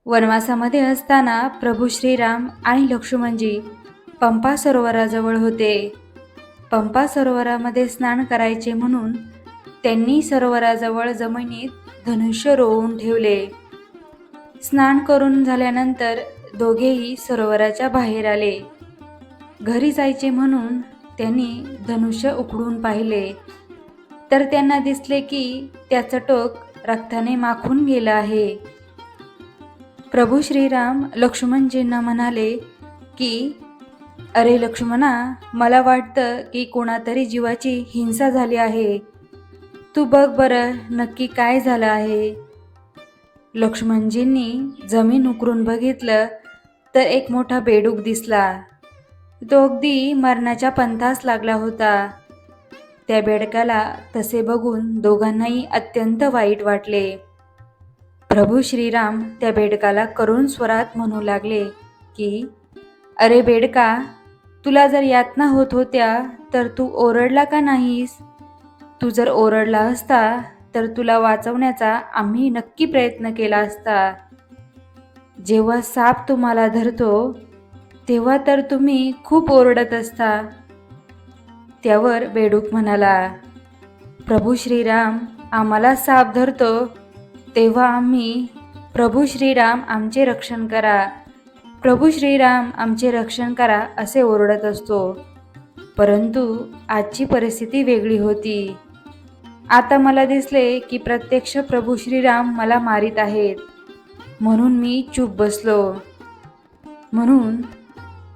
वनवासामध्ये असताना प्रभू श्रीराम आणि लक्ष्मणजी पंपा सरोवराजवळ होते. पंपा सरोवरामध्ये स्नान करायचे म्हणून त्यांनी सरोवराजवळ जमिनीत धनुष्य रोवून ठेवले. स्नान करून झाल्यानंतर दोघेही सरोवराच्या बाहेर आले. घरी जायचे म्हणून त्यांनी धनुष्य उघडून पाहिले, तर त्यांना दिसले की त्याचं टोक रक्ताने माखून गेलं आहे. प्रभू श्रीराम लक्ष्मणजींना म्हणाले की अरे लक्ष्मणा, मला वाटतं की कोणातरी जीवाची हिंसा झाली आहे. तू बघ बरं नक्की काय झालं आहे. लक्ष्मणजींनी जमीन उकरून बघितलं तर एक मोठा बेडूक दिसला. तो अगदी मरणाच्या पंथास लागला होता. त्या बेडकाला तसे बघून दोघांनाही अत्यंत वाईट वाटले. प्रभू श्रीराम त्या बेडकाला करुण स्वरात म्हणू लागले की अरे बेडका, तुला जर यातना होत होत्या तर तू ओरडला का नाहीस? तू जर ओरडला असता तर तुला वाचवण्याचा आम्ही नक्की प्रयत्न केला असता. जेव्हा साप तुम्हाला धरतो तेव्हा तर तुम्ही खूप ओरडत असता. त्यावर बेडूक म्हणाला, प्रभू श्रीराम, आम्हाला साप धरतो तेव्हा आम्ही प्रभू श्रीराम आमचे रक्षण करा, प्रभू श्रीराम आमचे रक्षण करा असे ओरडत असतो. परंतु आजची परिस्थिती वेगळी होती. आता मला दिसले की प्रत्यक्ष प्रभू श्रीराम मला मारित आहेत, म्हणून मी चूप बसलो. म्हणून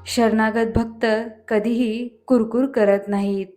शरणागत भक्त कधीही कुरकुर करत नाहीत.